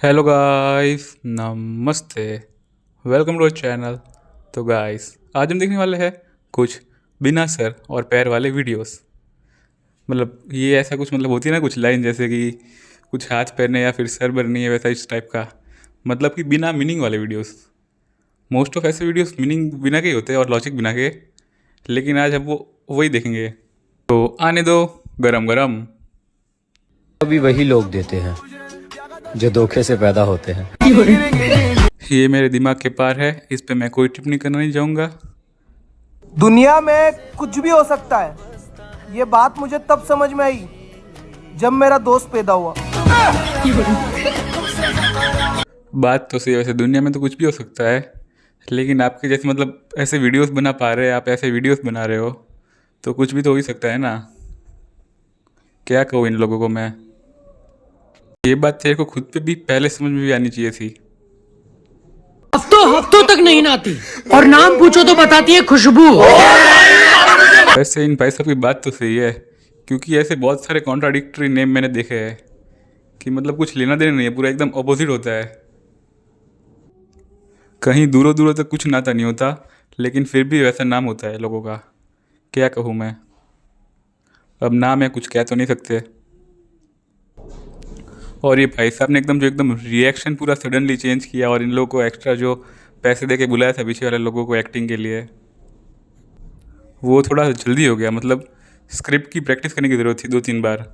Hello guys, नमस्ते। Welcome to channel. तो guys, आज हम देखने वाले हैं कुछ बिना सर और पैर वाले वीडियोस। मतलब ये ऐसा कुछ होती है ना, कुछ लाइन जैसे कि कुछ हाथ पैर नहीं या फिर सर भर नहीं है, वैसा इस टाइप का। मतलब कि बिना मीनिंग वाले वीडियोस। मोस्ट ऑफ ऐसे वीडियोस मीनिंग बिना के ही होते हैं और लॉजिक बिना के। लेकिन आज हम वो वही देखेंगे। तो आने दो गरम गरम। भी वही लोग देते हैं जो धोखे से पैदा होते हैं। ये मेरे दिमाग के पार है, इस पे मैं कोई टिप्पणी करना नहीं चाहूँगा। दुनिया में कुछ भी हो सकता है। ये बात मुझे तब समझ में आई जब मेरा दोस्त पैदा हुआ। बात तो सही है, वैसे दुनिया में तो कुछ भी हो सकता है। लेकिन आपके जैसे ऐसे वीडियोस बना पा रहे हैं, आप ऐसे वीडियोस बना रहे हो, तो कुछ भी तो हो ही सकता है ना। क्या कहूँ इन लोगों को मैं। ये बात तेरे को खुद पे भी पहले समझ में भी आनी चाहिए थी। हफ्तों तक नहीं नहाती और नाम पूछो तो बताती है खुशबू। वैसे इन भाई साहब की बात तो सही है, क्योंकि ऐसे बहुत सारे कॉन्ट्राडिक्टरी नेम मैंने देखे हैं कि कुछ लेना देना नहीं है, पूरा एकदम अपोजिट होता है। कहीं दूरों दूरों तक कुछ नाता नहीं होता, लेकिन फिर भी वैसा नाम होता है लोगों का। क्या कहूँ मैं। अब नाम है, कुछ कह तो नहीं सकते। और ये भाई साहब ने एकदम रिएक्शन पूरा सडनली चेंज किया, और इन लोगों को एक्स्ट्रा जो पैसे दे के बुलाया था पीछे वाले लोगों को एक्टिंग के लिए, वो थोड़ा जल्दी हो गया। स्क्रिप्ट की प्रैक्टिस करने की ज़रूरत थी, 2-3 बार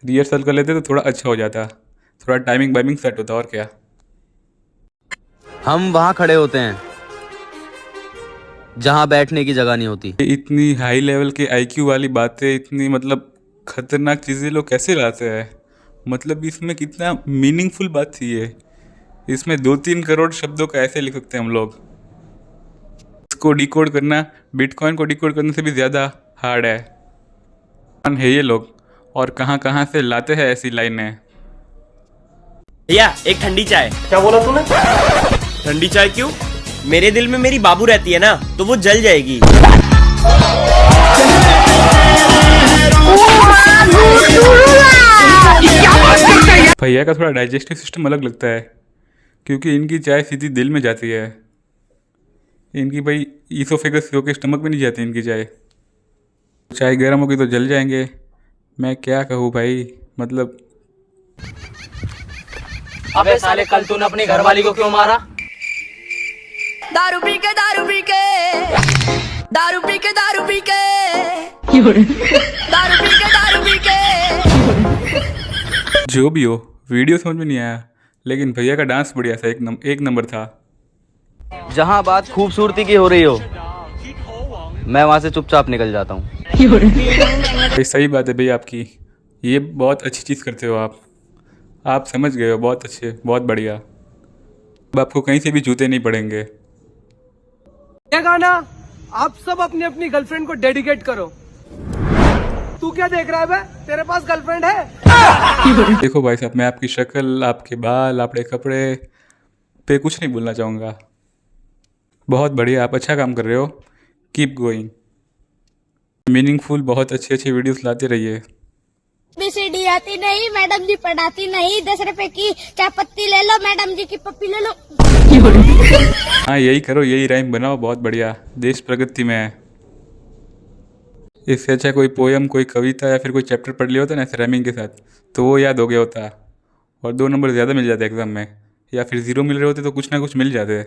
रिहर्सल कर लेते तो थोड़ा अच्छा हो जाता, थोड़ा टाइमिंग वाइमिंग सेट होता। और क्या। हम वहाँ खड़े होते हैं जहाँ बैठने की जगह नहीं होती। ये इतनी हाई लेवल के आईक्यू वाली बातें, इतनी खतरनाक चीज़ें लोग कैसे लाते हैं। इसमें कितना मीनिंगफुल बात थी ये। इसमें 2-3 करोड़ शब्दों का ऐसे लिख सकते हैं हम लोग। इसको डिकोड करना बिटकॉइन को डिकोड करने से भी ज़्यादा हार्ड है। कौन है ये लोग और कहाँ कहाँ से लाते हैं ऐसी लाइनें। भैया एक ठंडी चाय। क्या बोला तूने? ठंडी चाय क्यों? मेरे दिल में मेरी बाबू रहती है ना, तो वो जल जाएगी। भैया का थोड़ा डाइजेस्टिव सिस्टम अलग लगता है, क्योंकि इनकी चाय सीधी दिल में जाती है। इनकी भाई ईसोफेगस से होकर स्टमक में नहीं जाती इनकी चाय। चाय गर्म होगी तो जल जाएंगे। मैं क्या कहूँ भाई। अबे साले, कल तूने अपनी घरवाली को क्यों मारा? दारू पी के दारू पी के दारू पी के दारू पी के दारू पी के दारू पी के। जो भी हो, वीडियो समझ में नहीं आया, लेकिन भैया का डांस बढ़िया था, एक नंबर था। जहाँ बात खूबसूरती की हो रही हो, मैं वहाँ से चुपचाप निकल जाता हूँ। भाई सही बात है भैया आपकी, ये बहुत अच्छी चीज़ करते हो आप समझ गए हो। बहुत अच्छे, बहुत बढ़िया। अब आपको कहीं से भी जूते नहीं पड़ेंगे। ये गाना आप सब अपनी अपनी गर्लफ्रेंड को डेडिकेट करो। तू क्या देख रहा है बे? तेरे पास गर्लफ्रेंड है? देखो भाई साहब, मैं आपकी शक्ल, आपके बाल, आपके कपड़े पे कुछ नहीं बोलना चाहूँगा। बहुत बढ़िया, आप अच्छा काम कर रहे हो। Keep going. मीनिंगफुल बहुत अच्छे वीडियोस लाते रहिए। बीसीडी आती नहीं, मैडम जी पढ़ाती नहीं, 10 रुपए की चाय पत्ती ले लो, मैडम जी की पप्पी ले लो। हाँ, यही करो, यही राइम बनाओ, बहुत बढ़िया। देश प्रगति में है। इससे अच्छा कोई पोयम, कोई कविता या फिर कोई चैप्टर पढ़ लिया होता ना ऐसे राइमिंग के साथ, तो वो याद हो गया होता और 2 नंबर ज़्यादा मिल जाते एग्जाम में। या फिर 0 मिल रहे होते तो कुछ ना कुछ मिल जाते।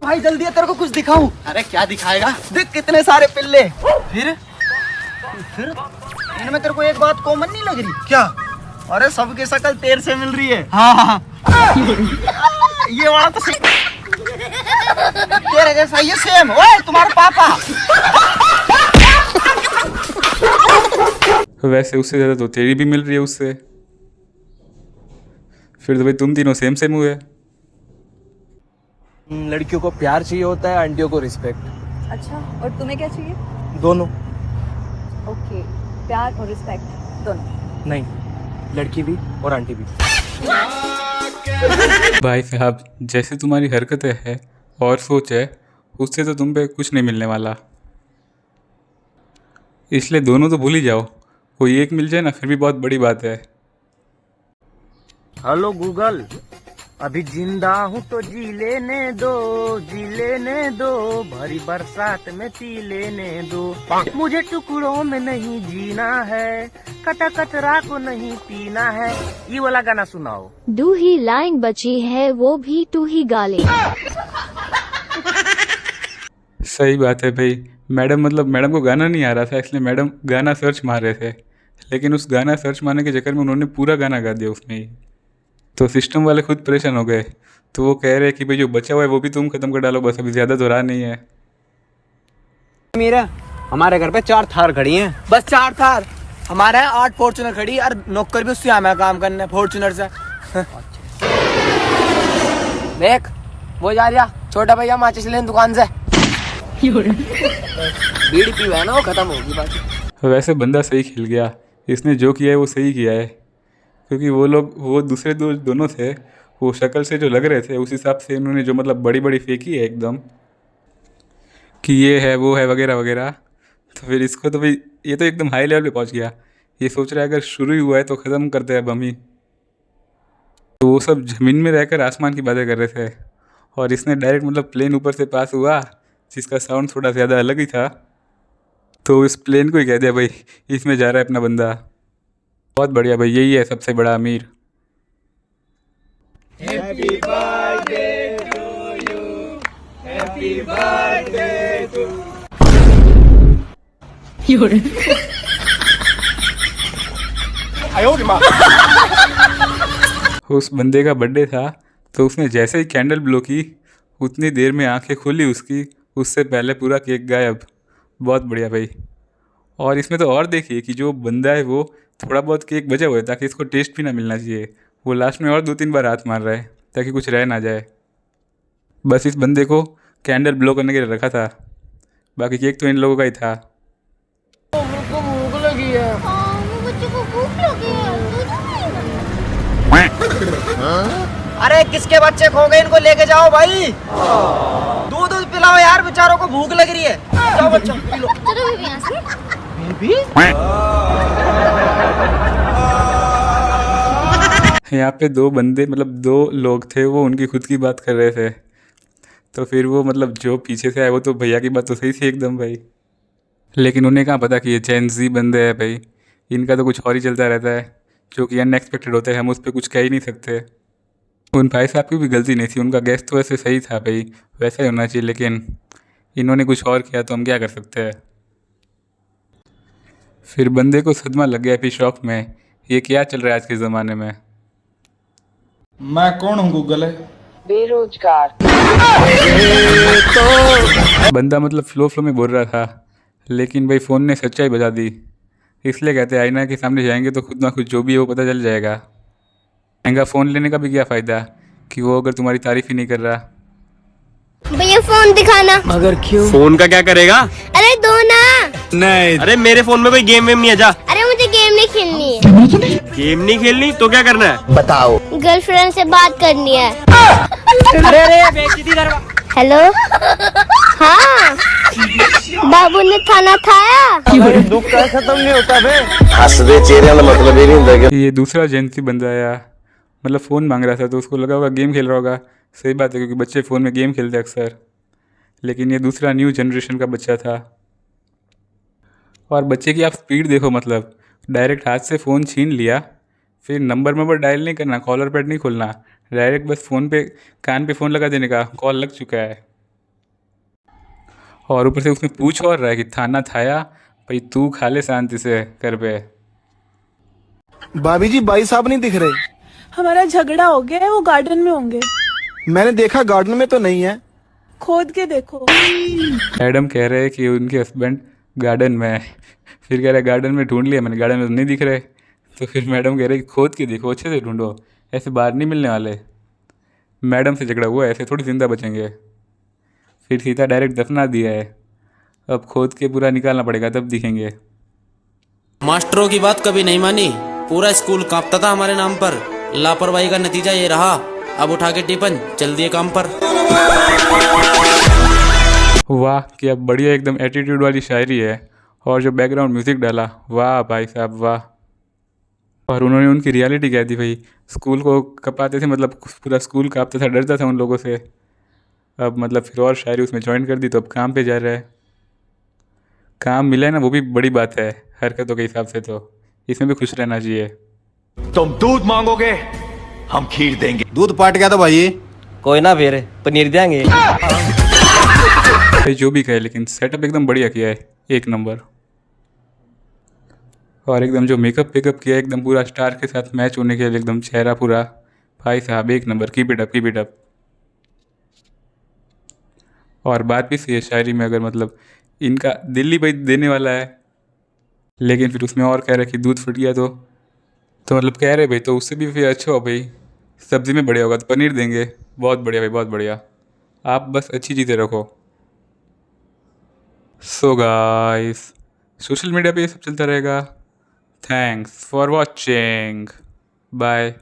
भाई जल्दी है, तेरे को कुछ दिखाऊं। अरे क्या दिखाएगा? देख कितने सारे पिल्ले। फिर इनमें तेरे को एक बात कॉमन नहीं लग रही क्या? अरे सबकी शक्ल तेरे से मिल रही है। हाँ। ये वाला तो सही तेरे जैसा, ये सेम। ओए तुम्हारा पापा। वैसे उससे ज़्यादा तो तेरी भी मिल रही है उससे। फिर तो भाई तुम तीनों सेम हुए। लड़कियों को प्यार चाहिए होता है, आंटियों को रिस्पेक्ट। अच्छा, और तुम्हें क्या चाहिए? दोनों। ओके, प्यार और रिस्पेक्ट दोनों। नहीं, लड़की भी और आंटी भी। भाई साहब, जैसे तुम्हारी हरकतें है और सोच है, उससे तो तुम पे कुछ नहीं मिलने वाला। इसलिए दोनों तो भूल ही जाओ। कोई एक मिल जाए ना, फिर भी बहुत बड़ी बात है। हेलो गूगल, अभी जिंदा हूँ तो जी लेने दो, भरी बरसात में पी लेने दो, मुझे टुकड़ों में नहीं जीना है, कटा कचरा को नहीं पीना है। ये वाला गाना सुनाओ। 2 ही लाइन बची है, वो भी 2 ही गा ले। सही बात है भाई। मैडम को गाना नहीं आ रहा था, इसलिए मैडम गाना सर्च मार रहे थे, लेकिन उस गाना सर्च मारने के चक्कर में उन्होंने पूरा गाना गा दिया उसमें ही। तो सिस्टम वाले खुद परेशान हो गए, तो वो कह रहे हैं कि भाई जो बचा हुआ है वो भी तुम खत्म कर डालो, बस अभी ज़्यादा तो रहा नहीं है। मेरा हमारे घर पे 4 थार खड़ी हैं। बस 4 थार, हमारे यहाँ 8 फॉर्चुनर खड़ी और नौकर भी उससे हमें काम करने फॉर्चुनर से। देख वो जा रहा छोटा भैया माचिस लेने दुकान से। बीड़ी पी है ना, वो खत्म होगी बात। वैसे बंदा सही खेल गया, इसने जो किया है वो सही किया है, क्योंकि वो दूसरे दोनों थे, वो शक्ल से जो लग रहे थे उस हिसाब से उन्होंने जो बड़ी बड़ी फेंकी है एकदम कि ये है वो है वगैरह वगैरह। तो फिर इसको तो भाई ये तो एकदम हाई लेवल पे पहुंच गया। ये सोच रहा है अगर शुरू ही हुआ है तो ख़त्म करते हैं बम ही। तो वो सब ज़मीन में रहकर आसमान की बातें कर रहे थे, और इसने डायरेक्ट प्लेन ऊपर से पास हुआ, जिसका साउंड थोड़ा ज़्यादा अलग ही था, तो इस प्लेन को ही कह दिया भाई इसमें जा रहा है अपना बंदा। बहुत बढ़िया भाई, यही है सबसे बड़ा अमीर। Happy birthday to you, happy birthday to. उस बंदे का बर्थडे था, तो उसने जैसे ही कैंडल ब्लो की उतनी देर में आंखें खुली उसकी, उससे पहले पूरा केक गायब। बहुत बढ़िया भाई। और इसमें तो और देखिए कि जो बंदा है वो थोड़ा बहुत केक बचा हुआ है ताकि इसको टेस्ट भी ना मिलना चाहिए, वो लास्ट में और 2-3 बार हाथ मार रहा है ताकि कुछ रह ना जाए। बस इस बंदे को कैंडल ब्लो करने के लिए रखा था, बाकी केक तो इन लोगों का ही था। मुझको भूख लगी है। बच्चे को भूख लगी है। अरे किसके बच्चे खो गए, इनको लेके जाओ भाई। दूध पिलाओ यार, बेचारों को भूख लग रही है। जाओ बच्चों पी लो। चलो बेबी यहाँ से। बेबी यहाँ पे 2 बंदे 2 लोग थे, वो उनकी खुद की बात कर रहे थे। तो फिर वो जो पीछे से आए वो तो भैया की बात तो सही थी एकदम भाई, लेकिन उन्हें कहाँ पता कि ये जेन ज़ी बंदे हैं भाई। इनका तो कुछ और ही चलता रहता है जो कि अनएक्सपेक्टेड होते हैं, हम उस पर कुछ कह ही नहीं सकते। उन भाई साहब की भी गलती नहीं थी, उनका गैस तो वैसे सही था भाई, वैसा ही होना चाहिए, लेकिन इन्होंने कुछ और किया तो हम क्या कर सकते हैं। फिर बंदे को सदमा लग गया फिर शौक में, ये क्या चल रहा है आज के ज़माने में। मैं कौन हूँ गूगल है? बेरोजगार। बंदा फ्लो में बोल रहा था, लेकिन भाई फ़ोन ने सच्चाई बता दी। इसलिए कहते हैं आईना के सामने जाएंगे तो खुद ना खुद जो भी है वो पता चल जाएगा। महंगा फ़ोन लेने का भी क्या फ़ायदा कि वो अगर तुम्हारी तारीफ़ ही नहीं कर रहा। भैया फोन दिखाना। मगर क्यों? फोन का क्या करेगा? अरे दो ना। नहीं, अरे मेरे फोन में कोई गेम वेम नहीं है, जा। अरे मुझे गेम नहीं खेलनी है। गेम नहीं खेलनी तो क्या करना है? बताओ। गर्लफ्रेंड से बात करनी है। अरे बेइज्जती करवा। हेलो। हाँ बाबू ने खाना खाया। दुख का खत्म नहीं होता बे। हंसदे चेहरे का मतलब ये नहीं होता कि ये दूसरा जेंसी बंदा आया, फ़ोन मांग रहा था तो उसको लगा होगा गेम खेल रहा होगा। सही बात है, क्योंकि बच्चे फ़ोन में गेम खेलते हैं अक्सर, लेकिन ये दूसरा न्यू जनरेशन का बच्चा था। और बच्चे की आप स्पीड देखो, डायरेक्ट हाथ से फ़ोन छीन लिया, फिर नंबर डायल नहीं करना, कॉलर पैड नहीं खोलना, डायरेक्ट बस फ़ोन पे कान पे फ़ोन लगा देने का, कॉल लग चुका है। और ऊपर से उसमें पूछ और रहा है कि थाना थाया भाई, तू खा ले शांति से कर पे। भाभी जी भाई साहब नहीं दिख रहे। हमारा झगड़ा हो गया है, वो गार्डन में होंगे। मैंने देखा गार्डन में तो नहीं है। खोद के देखो। मैडम कह रहे हैं कि उनके हस्बैंड गार्डन में है, फिर कह रहे गार्डन में ढूंढ लिया मैंने, गार्डन में तो नहीं दिख रहे। तो फिर मैडम कह रहे कि खोद के देखो, अच्छे से ढूंढो, ऐसे बाहर नहीं मिलने वाले। मैडम से झगड़ा हुआ है, ऐसे थोड़ी जिंदा बचेंगे। फिर सीधा डायरेक्ट दफना दिया है, अब खोद के पूरा निकालना पड़ेगा तब दिखेंगे। मास्टरों की बात कभी नहीं मानी, पूरा स्कूल कांपता था हमारे नाम पर। लापरवाही का नतीजा ये रहा, अब उठा के टिफिन चल दिए काम पर। वाह क्या बढ़िया एकदम एटीट्यूड वाली शायरी है, और जो बैकग्राउंड म्यूज़िक डाला, वाह भाई साहब वाह। और उन्होंने उनकी रियलिटी क्या थी भाई, स्कूल को कपाते थे, मतलब पूरा स्कूल कांपता था, डरता था उन लोगों से। अब मतलब फिर और शायरी उसमें ज्वाइन कर दी तो अब काम पे जा रहा है। काम मिला है ना, वो भी बड़ी बात है हरकतों के हिसाब से, तो इसमें भी खुश रहना चाहिए। तुम दूध मांगोगे, हम खीर देंगे। दूध पाट गया तो भाई कोई ना, फिर पनीर देंगे। भाई जो भी कहे, लेकिन सेटअप एकदम बढ़िया किया है, एक नंबर। और एकदम जो मेकअप वेकअप किया है, एकदम पूरा स्टार के साथ मैच होने के लिए, एकदम चेहरा पूरा, भाई साहब एक number, keep it up keep it up. और बात भी सही है शायरी में, अगर मतलब इनका दिल्ली भाई देने वाला है, लेकिन फिर उसमें और कह रहे कि दूध फट गया तो मतलब कह रहे भाई, तो उससे भी फिर अच्छा हो भाई, सब्ज़ी में बढ़िया होगा तो पनीर देंगे। बहुत बढ़िया भाई, बहुत बढ़िया। आप बस अच्छी चीज़ें रखो। सो गाइस, सोशल मीडिया पे ये सब चलता रहेगा। Thanks for watching, bye.